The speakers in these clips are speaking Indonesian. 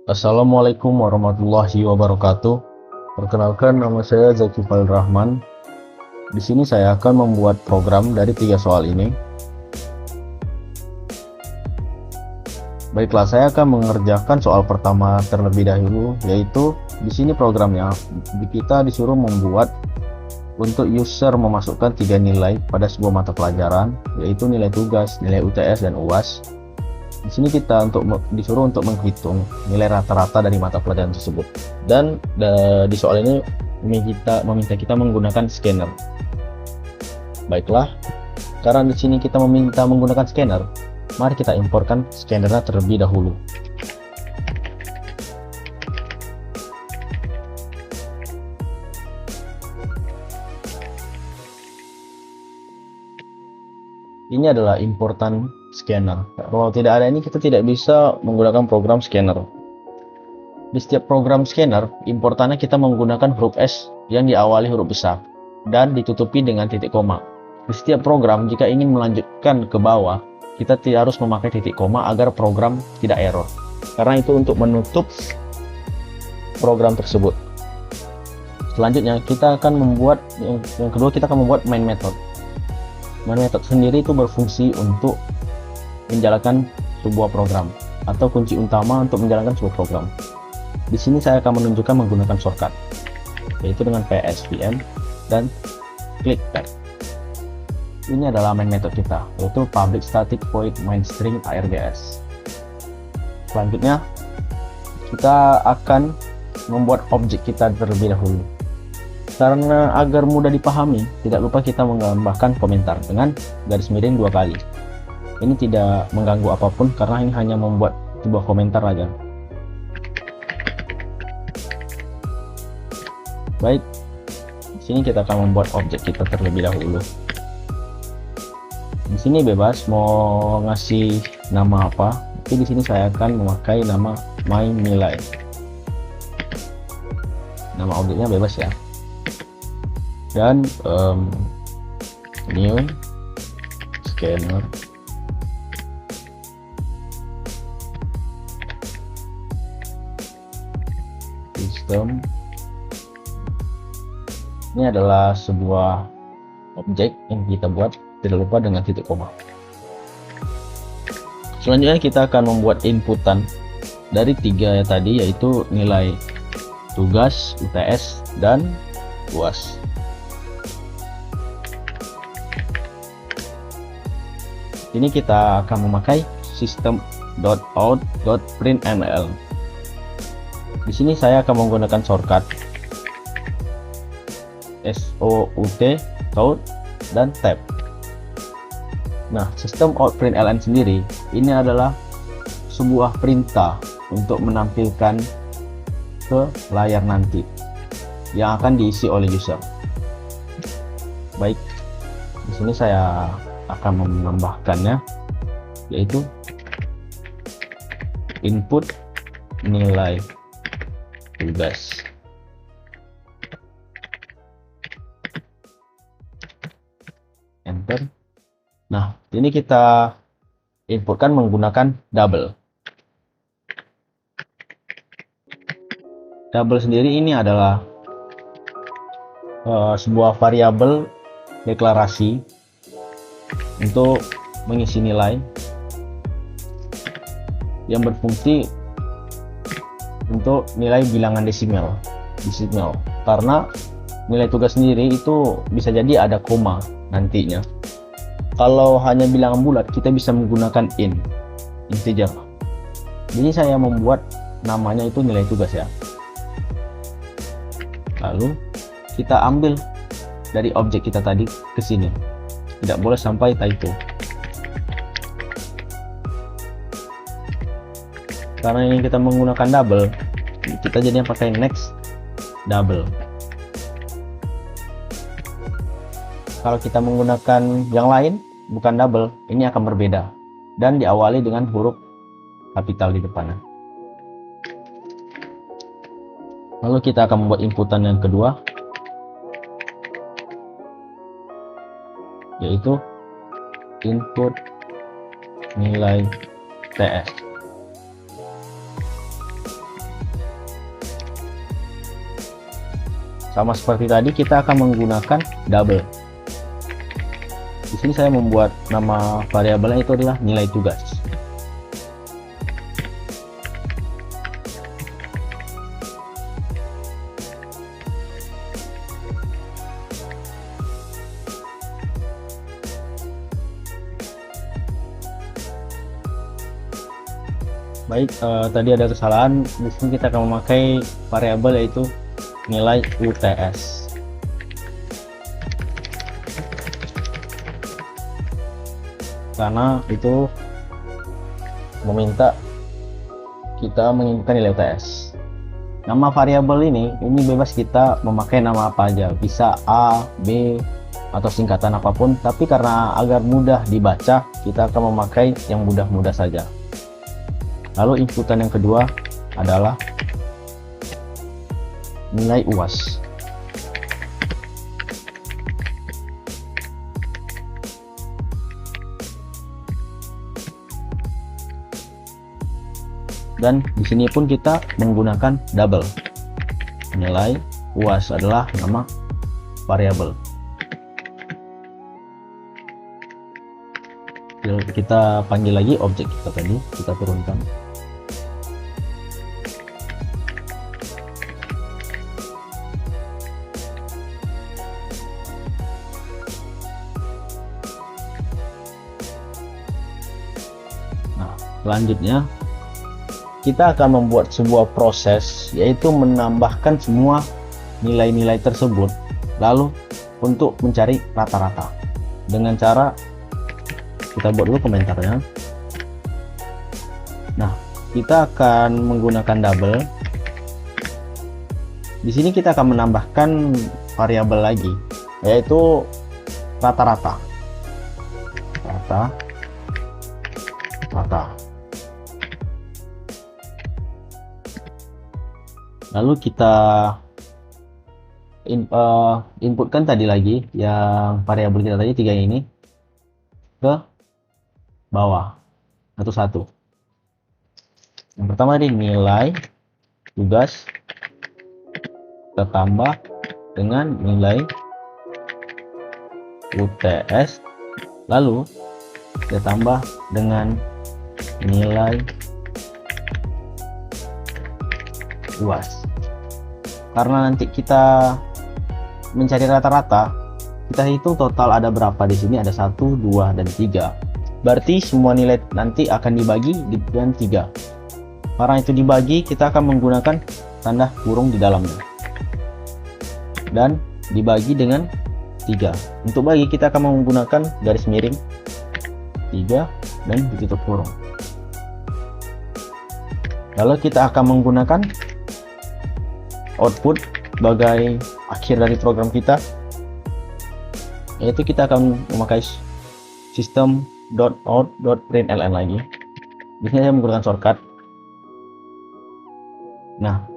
Assalamualaikum warahmatullahi wabarakatuh. Perkenalkan, nama saya Zaki Fadil Rahman. Di sini saya akan membuat program dari 3 soal ini. Baiklah, saya akan mengerjakan soal pertama terlebih dahulu, yaitu di sini programnya kita disuruh membuat untuk user memasukkan 3 nilai pada sebuah mata pelajaran, yaitu nilai tugas, nilai UTS, dan UAS. Di sini kita disuruh untuk menghitung nilai rata-rata dari mata pelajaran tersebut. Dan di soal ini meminta kita menggunakan scanner. Baiklah, karena di sini kita meminta menggunakan scanner, mari kita imporkan scannernya terlebih dahulu. Ini adalah importan scanner. Kalau tidak ada ini, kita tidak bisa menggunakan program scanner. Di setiap program scanner, importannya kita menggunakan huruf S yang diawali huruf besar dan ditutupi dengan titik koma. Di setiap program, jika ingin melanjutkan ke bawah, kita tidak harus memakai titik koma agar program tidak error. Karena itu untuk menutup program tersebut. Selanjutnya, kita akan membuat yang kedua, kita akan membuat main method. Main method sendiri itu berfungsi untuk menjalankan sebuah program atau kunci utama untuk menjalankan sebuah program. Di sini saya akan menunjukkan menggunakan shortcut, yaitu dengan PSVM dan klik tab. Ini adalah main method kita, yaitu public static void main string args. Selanjutnya, kita akan membuat objek kita terlebih dahulu. Karena agar mudah dipahami, tidak lupa kita menambahkan komentar dengan garis miring 2 kali. Ini tidak mengganggu apapun karena ini hanya membuat sebuah komentar aja. Baik, di sini kita akan membuat objek kita terlebih dahulu. Di sini bebas mau ngasih nama apa, tapi di sini saya akan memakai nama my nilai. Nama objeknya bebas ya. Dan new scanner system. Ini adalah sebuah objek yang kita buat, tidak lupa dengan titik koma. Selanjutnya kita akan membuat inputan dari 3 tadi, yaitu nilai tugas, UTS, dan UAS. Ini kita akan memakai system.out.println. Di sini saya akan menggunakan shortcut SOUT dan tab. Nah, sistem out println sendiri ini adalah sebuah perintah untuk menampilkan ke layar nanti yang akan diisi oleh user. Baik, di sini saya akan menambahkannya, yaitu input nilai tugas. Enter. Nah, ini kita inputkan menggunakan double. Double sendiri ini adalah sebuah variabel deklarasi untuk mengisi nilai yang berfungsi untuk nilai bilangan desimal. Karena nilai tugas sendiri itu bisa jadi ada koma nantinya. Kalau hanya bilangan bulat, kita bisa menggunakan integer. Jadi saya membuat namanya itu nilai tugas ya. Lalu kita ambil dari objek kita tadi ke sini. Tidak boleh sampai typo. Karena ini kita menggunakan double, kita jadinya pakai next double. Kalau kita menggunakan yang lain, bukan double, ini akan berbeda dan diawali dengan huruf kapital di depannya. Lalu kita akan membuat inputan yang kedua, yaitu input nilai TS. sama seperti tadi kita akan menggunakan double. Di sini saya membuat nama variabelnya itu adalah nilai tugas. Baik, tadi ada kesalahan. Di sini kita akan memakai variabel yaitu nilai UTS. Karena itu meminta kita menginputkan nilai UTS. Nama variabel ini bebas kita memakai nama apa aja, bisa A, B, atau singkatan apapun. Tapi karena agar mudah dibaca, kita akan memakai yang mudah-mudah saja. Lalu inputan yang kedua adalah nilai UAS. Dan di sini pun kita menggunakan double. Nilai UAS adalah nama variabel. Kita panggil lagi objek kita tadi, kita turunkan. Nah, selanjutnya kita akan membuat sebuah proses, yaitu menambahkan semua nilai-nilai tersebut lalu untuk mencari rata-rata dengan cara kita buat dulu komentarnya. Nah, kita akan menggunakan double. Di sini kita akan menambahkan variabel lagi, yaitu rata-rata. Rata. Lalu kita inputkan tadi lagi yang variabel kita tadi 3 ini ke bawah satu-satu. Yang pertama ini nilai tugas kita tambah dengan nilai UTS, lalu kita tambah dengan nilai UAS. Karena nanti kita mencari rata-rata, kita hitung total ada berapa di sini, ada 1, 2, dan 3. Berarti semua nilai nanti akan dibagi dengan 3. Karena itu dibagi, kita akan menggunakan tanda kurung di dalamnya. Dan dibagi dengan 3. Untuk bagi kita akan menggunakan garis miring 3 dan ditutup kurung. Lalu kita akan menggunakan output sebagai akhir dari program kita, yaitu kita akan memakai system.out.println lagi. Di sini saya menggunakan shortcut. Nah,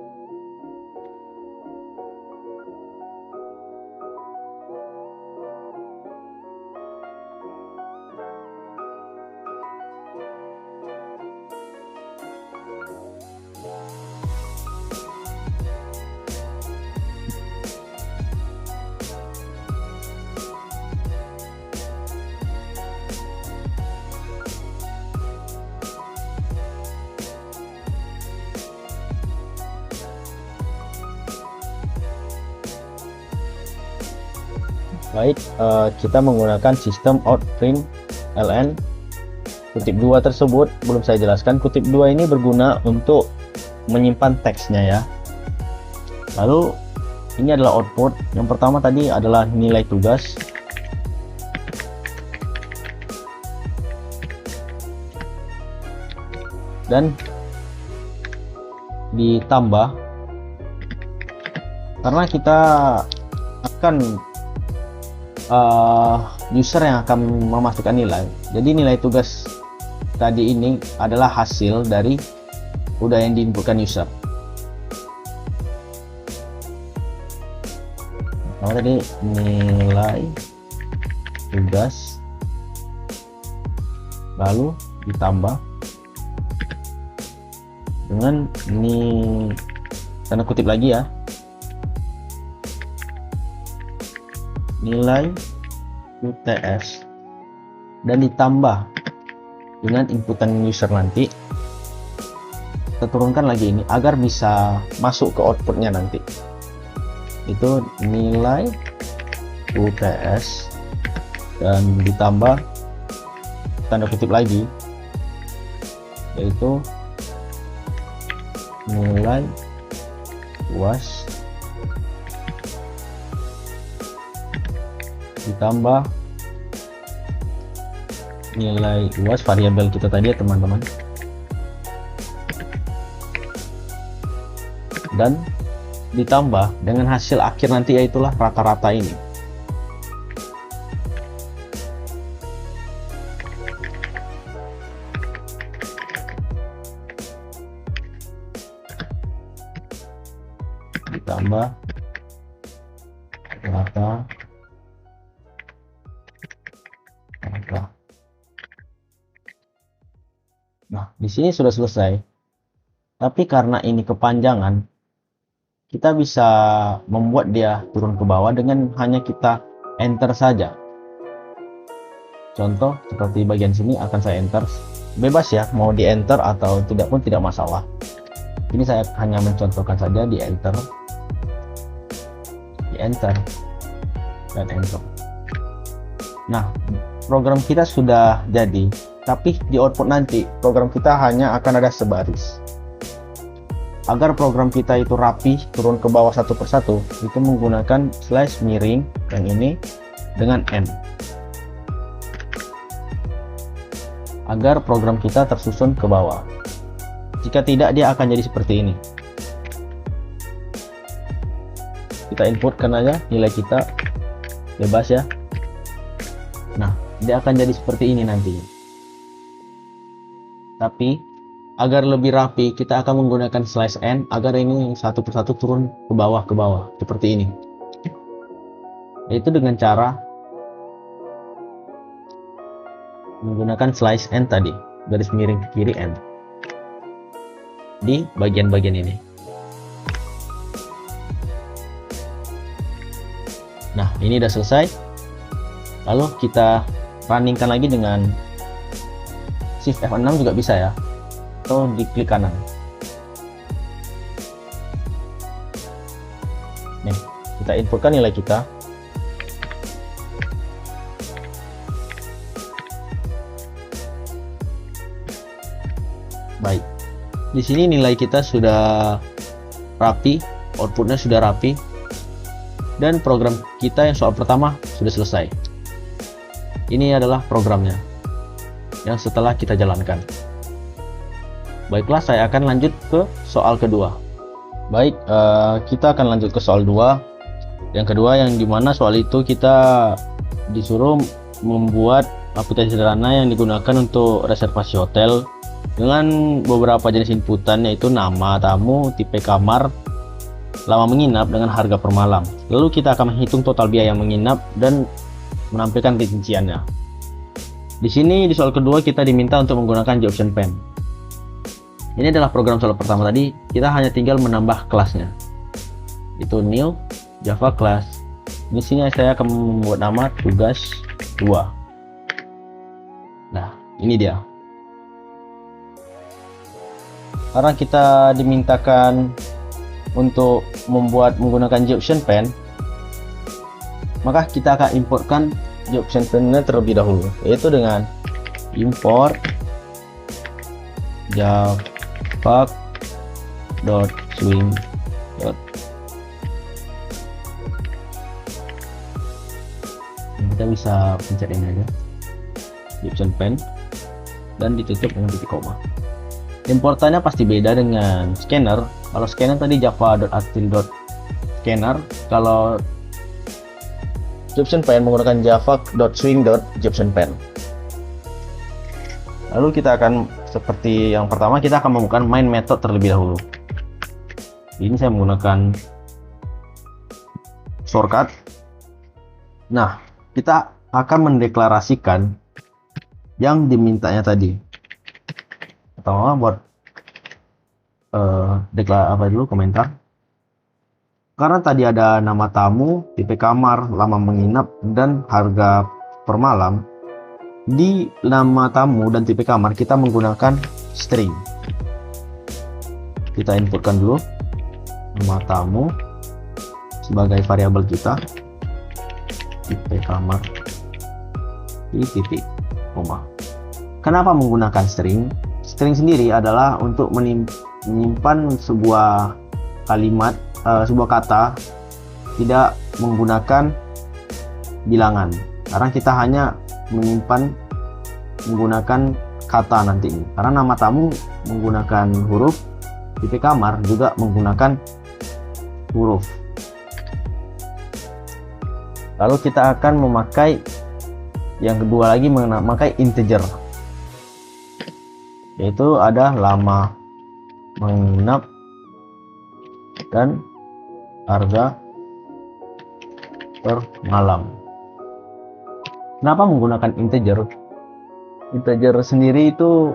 baik, kita menggunakan sistem out print ln. Kutip 2 tersebut belum saya jelaskan. Kutip 2 ini berguna untuk menyimpan teksnya ya. Lalu ini adalah output. Yang pertama tadi adalah nilai tugas. Dan ditambah karena kita akan user yang akan memasukkan nilai. Jadi nilai tugas tadi ini adalah hasil dari udah yang diinputkan user. Nah, tadi nilai tugas lalu ditambah dengan ini tanda kutip lagi ya, nilai UTS dan ditambah dengan inputan user nanti. Kita turunkan lagi ini agar bisa masuk ke outputnya nanti. Itu nilai UTS dan ditambah tanda kutip lagi, yaitu nilai UAS ditambah nilai UAS variabel kita tadi ya teman-teman, dan ditambah dengan hasil akhir nanti, yaitulah rata-rata ini. Ditambah rata. Nah, di sini sudah selesai. Tapi karena ini kepanjangan, kita bisa membuat dia turun ke bawah dengan hanya kita enter saja. Contoh seperti bagian sini akan saya enter. Bebas ya, mau di enter atau tidak pun tidak masalah. Ini saya hanya mencontohkan saja, di enter, dan enter. Nah, program kita sudah jadi, tapi di output nanti program kita hanya akan ada sebaris. Agar program kita itu rapi turun ke bawah satu persatu, itu menggunakan slash miring yang ini dengan N, agar program kita tersusun ke bawah. Jika tidak, dia akan jadi seperti ini. Kita inputkan aja nilai kita, bebas ya. Nah, dia akan jadi seperti ini nanti. Tapi agar lebih rapi, kita akan menggunakan slash n agar ini satu persatu turun ke bawah seperti ini. Yaitu dengan cara menggunakan slash n tadi, garis miring ke kiri n di bagian-bagian ini. Nah, ini udah selesai. Lalu kita runningkan lagi dengan Shift F6 juga bisa ya, atau diklik kanan. Nih, kita inputkan nilai kita. Baik, di sini nilai kita sudah rapi, outputnya sudah rapi, dan program kita yang soal pertama sudah selesai. Ini adalah programnya yang setelah kita jalankan. Baiklah, saya akan lanjut ke soal kedua. Baik, kita akan lanjut ke soal 2. Yang kedua, yang dimana soal itu kita disuruh membuat aplikasi sederhana yang digunakan untuk reservasi hotel dengan beberapa jenis inputan, yaitu nama tamu, tipe kamar, lama menginap, dengan harga per malam. Lalu kita akan menghitung total biaya menginap dan menampilkan rinciannya. Di sini di soal kedua kita diminta untuk menggunakan JOptionPen. Ini adalah program soal pertama tadi, kita hanya tinggal menambah kelasnya. Itu new Java class. Di sini saya akan membuat nama tugas 2. Nah, ini dia. Karena kita dimintakan untuk membuat menggunakan JOptionPen, maka kita akan importkan JOptionPen-nya terlebih dahulu, yaitu dengan import java.swing. Kita bisa pencet ini aja, JOptionPen, dan ditutup dengan titik koma. Importannya pasti beda dengan scanner. Kalau scanner tadi java.artil.scanner, kalau JOptionPen menggunakan java.swing.jobsonpen. Lalu kita akan seperti yang pertama, kita akan membuka main method terlebih dahulu. Ini saya menggunakan shortcut. Nah, kita akan mendeklarasikan yang dimintanya tadi. Pertama buat komentar. Karena tadi ada nama tamu, tipe kamar, lama menginap, dan harga per malam. Di nama tamu dan tipe kamar kita menggunakan string. Kita inputkan dulu nama tamu sebagai variabel kita, tipe kamar di titik koma. Kenapa menggunakan string? String sendiri adalah untuk menyimpan sebuah kalimat, sebuah kata, tidak menggunakan bilangan, karena kita hanya menyimpan menggunakan kata nanti ini. Karena nama tamu menggunakan huruf, tipe kamar juga menggunakan huruf. Lalu kita akan memakai yang kedua lagi, memakai integer, yaitu ada lama menginap dan harga per malam. Kenapa menggunakan integer? Integer sendiri itu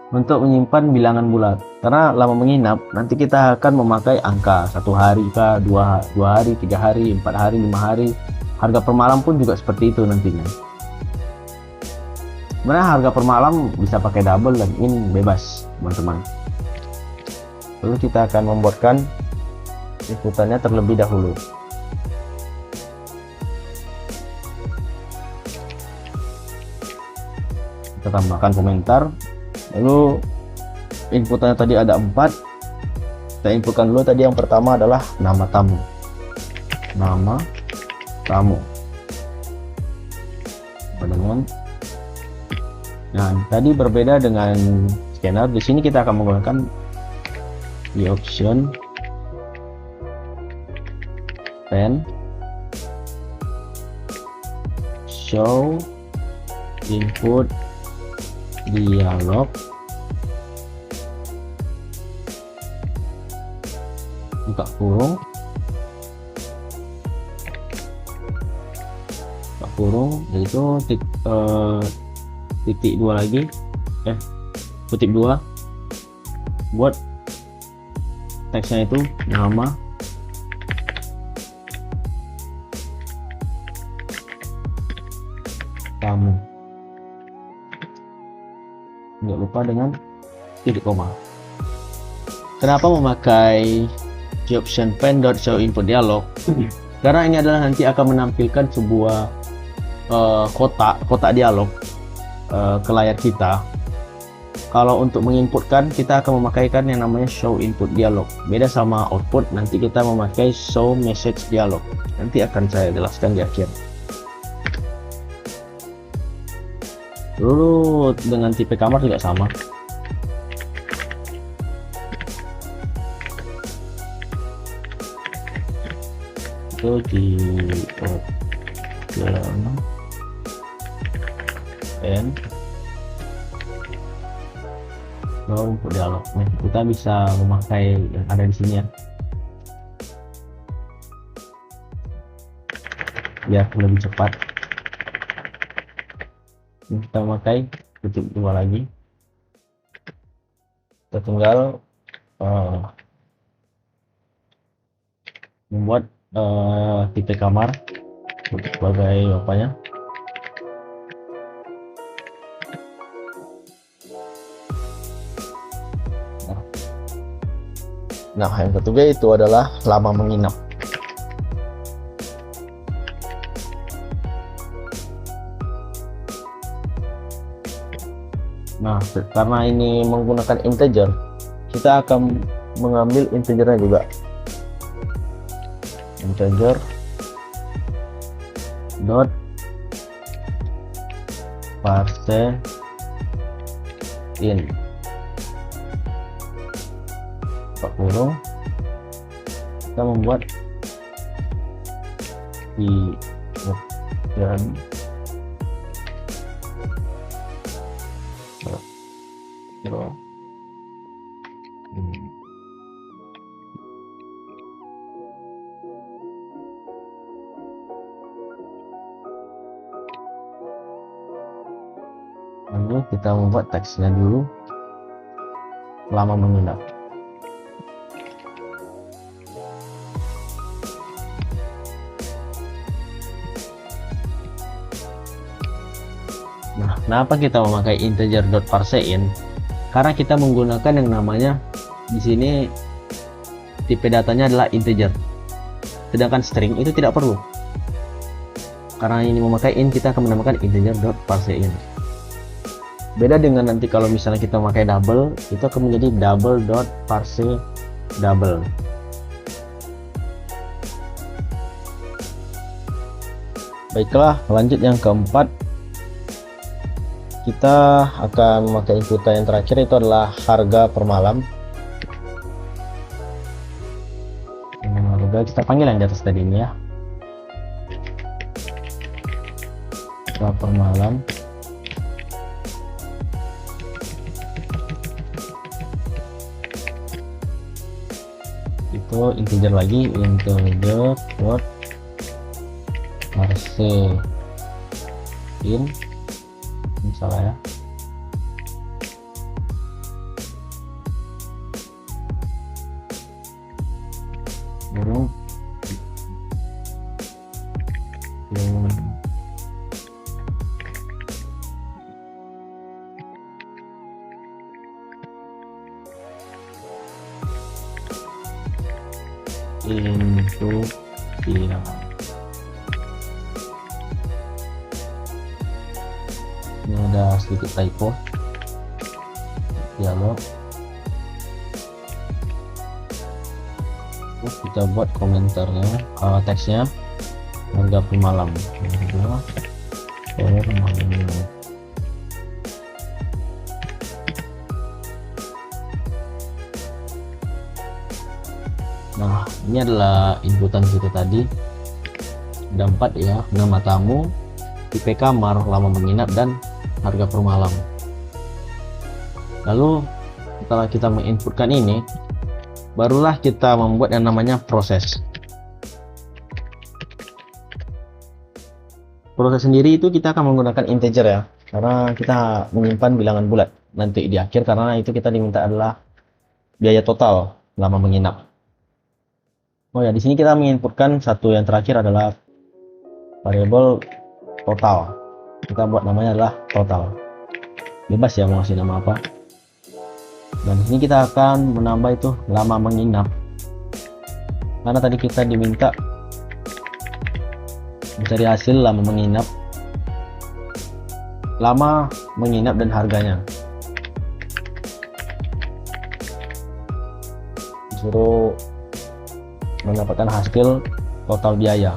untuk menyimpan bilangan bulat. Karena lama menginap nanti kita akan memakai angka 1 hari kah, 2 hari, 3 hari, 4 hari, 5 hari. Harga per malam pun juga seperti itu nantinya. Sebenarnya harga per malam bisa pakai double dan in bebas, teman-teman. Lalu kita akan membuatkan inputannya terlebih dahulu. Kita tambahkan komentar. Lalu inputannya tadi ada 4. Kita inputkan dulu. Tadi yang pertama adalah nama tamu. Nama tamu. Nah, tadi berbeda dengan scanner. Di sini kita akan menggunakan di option pen show input dialog, buka kurung, yaitu titik 2 lagi, kutip 2, buat teksnya itu nama tamu. Nggak lupa dengan titik koma. Kenapa memakai di option pen.show input dialog? Karena ini adalah nanti akan menampilkan sebuah kotak dialog ke layar kita. Kalau untuk menginputkan kita akan memakaikan yang namanya show input dialog. Beda sama output, nanti kita memakai show message dialog. Nanti akan saya jelaskan di akhir. Lalu dengan tipe kamar juga sama. Itu di and untuk dialog. Nah, kita bisa memakai yang ada di sini ya, biar lebih cepat. Kita memakai kutip 2 lagi. Kita tinggal membuat tipe kamar sebagai apanya. Nah, yang ketiga itu adalah lama menginap. Nah, karena ini menggunakan integer, kita akan mengambil integernya juga. Integer dot parse in kurung, kita membuat di dan lalu kita membuat teksnya dulu, lama menginap. Kenapa kita memakai integer.parseInt? Karena kita menggunakan yang namanya di sini tipe datanya adalah integer, sedangkan string itu tidak perlu. Karena ini memakai int, kita akan menamakan integer.parseInt. Beda dengan nanti kalau misalnya kita memakai double, itu akan menjadi double.parseDouble. Baiklah, lanjut yang keempat. Kita akan memakai inputan yang terakhir, itu adalah harga per malam. Harga kita panggil yang di atas tadi ini ya, harga per malam. Itu integer lagi, integer dot parseInt misalnya ya. Burung into dia. Ini ada sedikit typo dialog. Kita buat komentarnya, teksnya harga per malam, harga per malam. Nah, ini adalah inputan kita tadi. Ada 4 ya, nama tamu, tipe kamar, lama menginap, dan harga per malam. Lalu setelah kita menginputkan ini, barulah kita membuat yang namanya proses. Proses sendiri itu kita akan menggunakan integer ya, karena kita menyimpan bilangan bulat nanti di akhir, karena itu kita diminta adalah biaya total lama menginap. Oh ya, di sini kita menginputkan satu yang terakhir adalah variabel total. Kita buat namanya adalah total. Bebas ya mau kasih nama apa. Dan di sini kita akan menambah itu lama menginap. Karena tadi kita diminta mencari hasil lama menginap dan harganya. Disuruh mendapatkan hasil total biaya.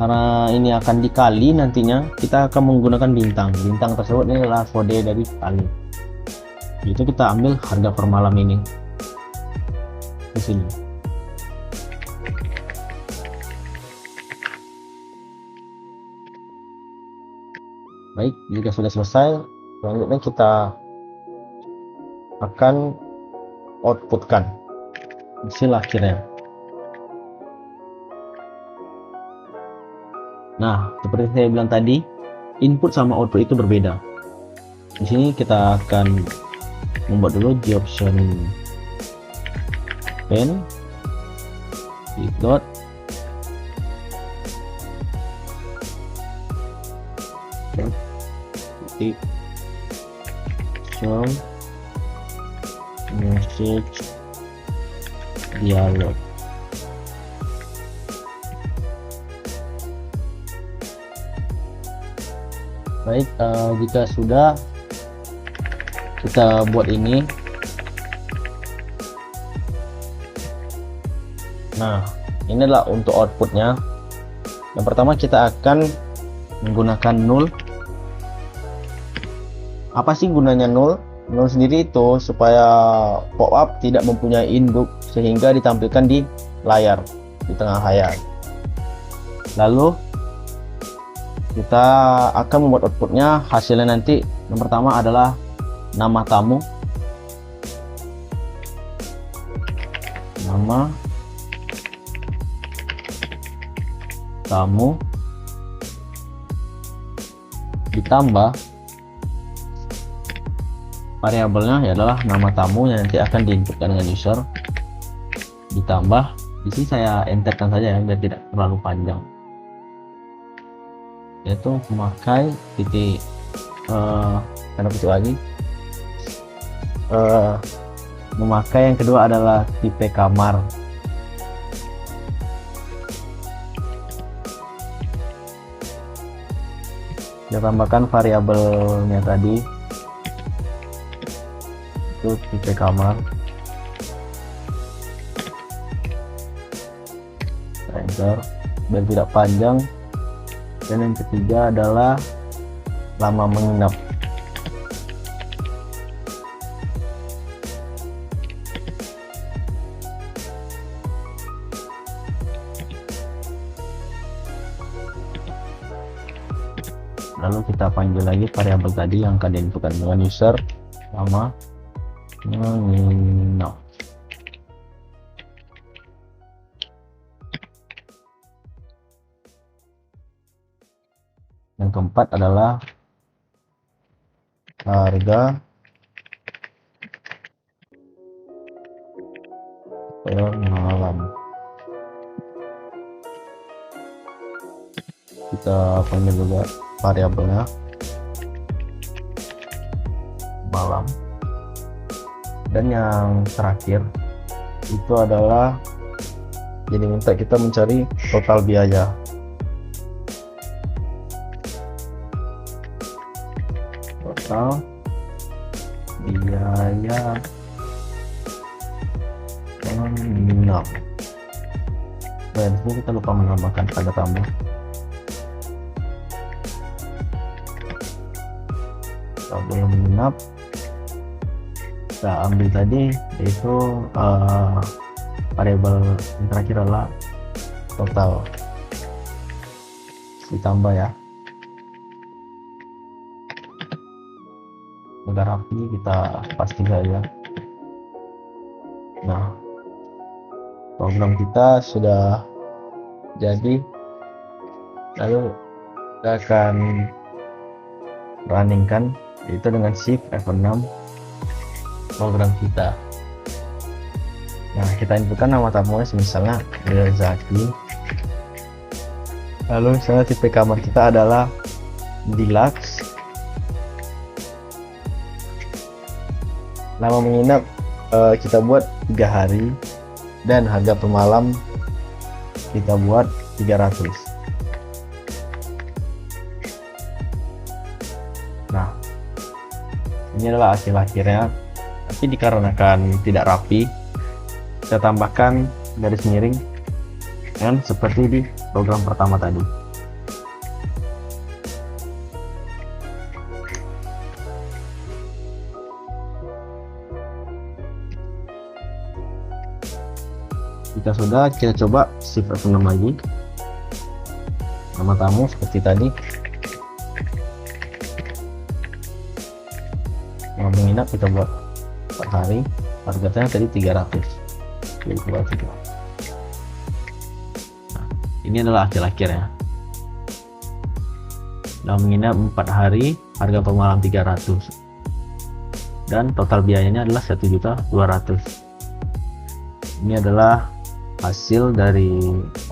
Karena ini akan dikali nantinya, kita akan menggunakan bintang. Bintang tersebut ini adalah kode dari kali. Itu kita ambil harga per malam ini di sini. Baik, jika sudah selesai, selanjutnya kita akan outputkan hasil akhirnya. Nah, seperti saya bilang tadi, input sama output itu berbeda. Di sini kita akan membuat dulu option pen dot show message dialog. Baik, jika sudah, kita buat ini. Nah, ini adalah untuk outputnya. Yang pertama kita akan menggunakan null. Apa sih gunanya null? Null sendiri itu supaya pop-up tidak mempunyai induk sehingga ditampilkan di layar, di tengah layar. Lalu kita akan membuat outputnya, hasilnya nanti yang pertama adalah nama tamu, ditambah variabelnya adalah nama tamu yang nanti akan diinputkan dengan user, ditambah Di sini saya enterkan saja ya biar tidak terlalu panjang, yaitu memakai titik tanda petik lagi. Memakai yang kedua adalah tipe kamar. Kita tambahkan variabelnya tadi, itu tipe kamar. Enter biar tidak panjang. Dan yang ketiga adalah lama menginap. Lalu kita panggil lagi variabel tadi yang akan diinputkan dengan user lama menginap. Yang keempat adalah harga per malam. Kita panggil juga variabelnya malam. Dan yang terakhir itu adalah jadi minta kita mencari total biaya. Total biaya menginap. Dan ini kita lupa menambahkan tanda tambah. Biaya menginap kita ambil tadi, yaitu variabel yang terakhir adalah total, ditambah ya. Agar rapi kita pasti saja. Nah, program kita sudah jadi. Lalu kita akan runningkan, yaitu dengan shift F6 program kita. Nah, kita inputkan nama tamunya misalnya Zaki. Lalu misalnya tipe kamar kita adalah deluxe. Nama menginap kita buat 3 hari, dan harga per malam kita buat 300. Nah, ini adalah hasil akhirnya, tapi dikarenakan tidak rapi, saya tambahkan garis miring dan seperti di program pertama tadi. Jika sudah, kita coba shift F6 lagi. Nama tamu seperti tadi. Nama menginap kita buat 4 hari. Harganya tadi 300. Jadi buat 3. Nah, ini adalah hasil akhirnya. Nama menginap 4 hari, harga per malam 300. Dan total biayanya adalah 1.200.000. Ini adalah hasil dari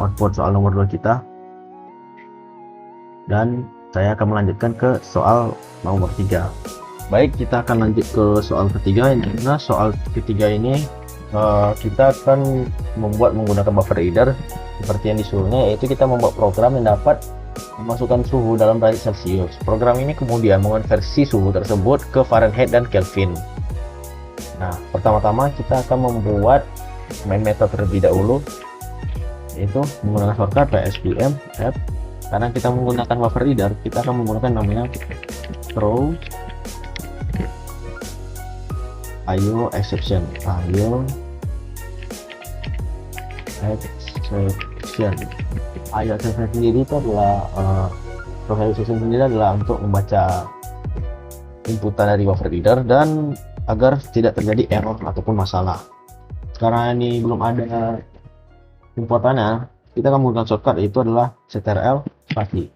output soal nomor 2 kita, dan saya akan melanjutkan ke soal nomor 3. Baik, kita akan lanjut ke soal ketiga. Nah, soal ketiga ini kita akan membuat menggunakan buffer reader seperti yang disuruhnya, yaitu kita membuat program yang dapat memasukkan suhu dalam derajat Celcius. Program ini kemudian mengonversi suhu tersebut ke Fahrenheit dan Kelvin. Nah, pertama-tama kita akan membuat main method terlebih dahulu, yaitu menggunakan shortcut PSPM F. Karena kita menggunakan buffer reader, kita akan menggunakan namanya throw IO exception. IO exception. IO exception sendiri itu adalah untuk membaca inputan dari buffer reader dan agar tidak terjadi error ataupun masalah. Karena ini belum ada importannya, kita akan menggunakan shortcut, itu adalah ctrl spasi.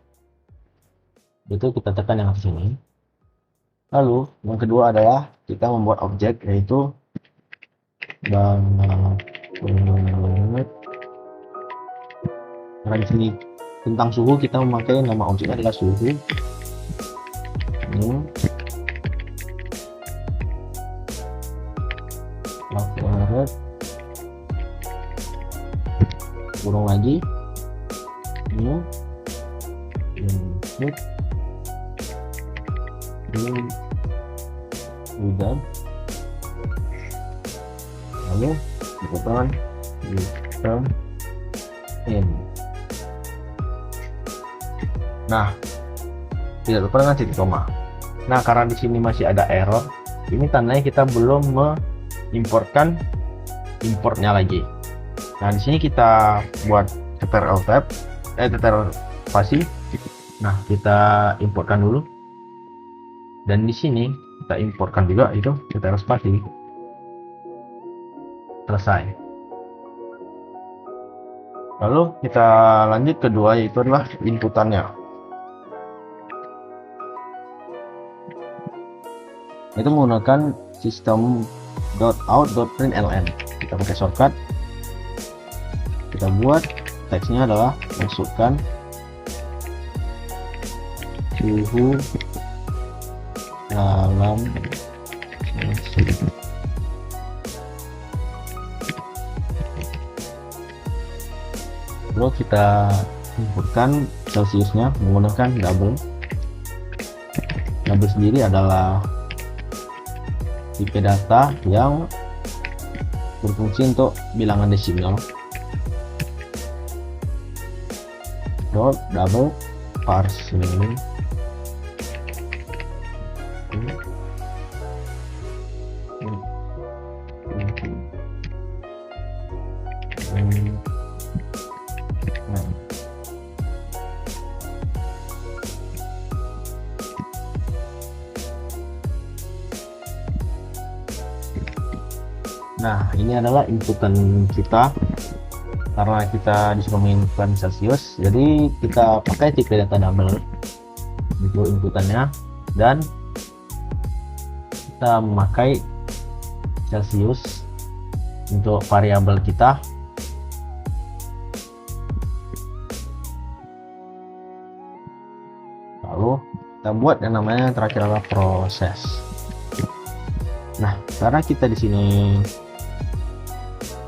Itu kita tekan yang atas sini. Lalu yang kedua adalah kita membuat objek, yaitu banget Karena di sini tentang suhu, kita memakai nama objeknya adalah suhu. Ini lakukan kurung lagi ini input ini udah, lalu bukan sistem in. Nah, tidak lupa dengan titik koma. Nah, karena di sini masih ada error, ini tandanya kita belum importnya lagi. Nah, di sini kita buat ctrl tab, ctrl spasi. Nah, kita importkan dulu. Dan di sini kita importkan juga itu ctrl spasi. Selesai. Lalu kita lanjut kedua, yaitu adalah inputannya. Itu menggunakan system.out.println. Kita pakai shortcut. Kita buat teksnya adalah masukkan suhu dalam lalu kita inputkan celciusnya menggunakan double sendiri adalah tipe data yang berfungsi untuk bilangan desimal. Double parsing Nah, ini adalah inputan kita. Karena kita disuruh menginputkan Celsius, jadi kita pakai tipe data double untuk inputannya, dan kita memakai Celsius untuk variabel kita. Lalu kita buat yang namanya terakhir adalah proses. Nah, karena kita di sini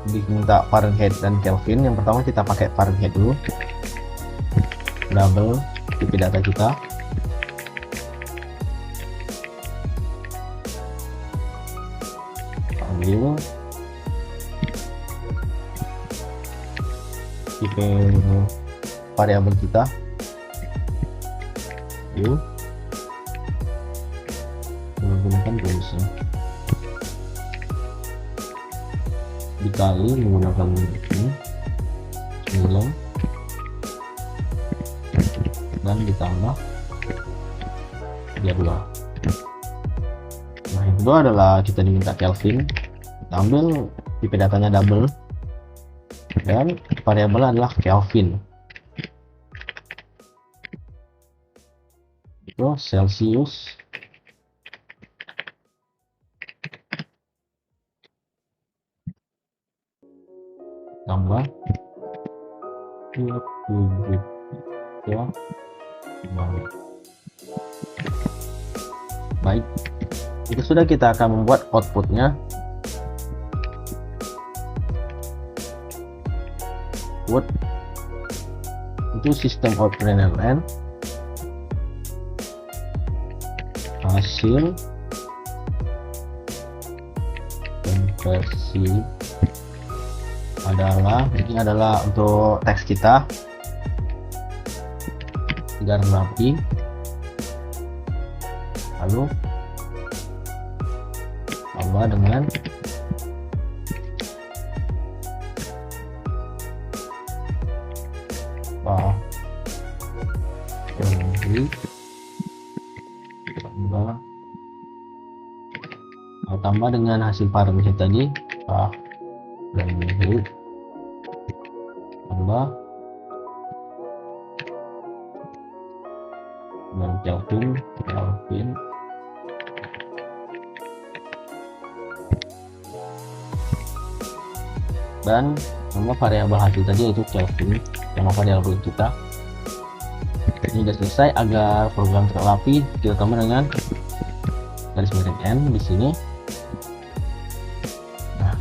diminta Fahrenheit dan Kelvin, yang pertama kita pakai Fahrenheit dulu, double tipe data kita, ambil tipe variabel kita, yuk menggunakan tulisan dikali menggunakan ini 9 dan ditambah 32. Nah, yang kedua adalah kita diminta Kelvin, kita ambil tipe datanya double dan variabel adalah Kelvin. Itu Celsius tambah 27 ya. Baik, itu sudah, kita akan membuat outputnya. Output itu sistem out println hasil konversi adalah, ini adalah untuk teks kita agar rapi. Lalu tambah dengan tambah dengan hasil Fahrenheit tadi, Fahrenheit tambah dan Kelvin dan nama variabel hasil tadi yaitu Kelvin, nama variabel kita. Ini sudah selesai. Agar program terlapi, kita tambah dengan garis miring N di sini. Nah,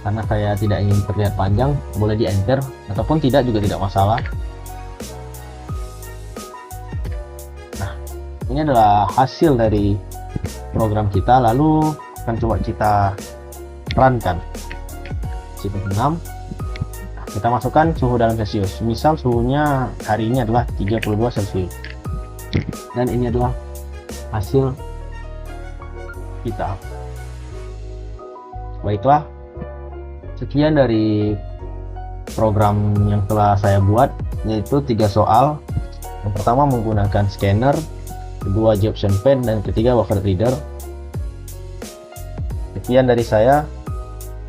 karena saya tidak ingin terlihat panjang, boleh di enter ataupun tidak juga tidak masalah. Nah, ini adalah hasil dari program kita. Lalu akan coba kita runkan. Shift 6. Nah, kita masukkan suhu dalam Celcius. Misal suhunya hari ini adalah 32 Celcius. Dan ini adalah hasil kita. Baiklah, sekian dari program yang telah saya buat, yaitu 3 soal. Yang pertama menggunakan scanner, kedua Jepson pen, dan ketiga buffer reader. Sekian dari saya.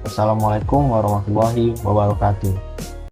Wassalamualaikum warahmatullahi wabarakatuh.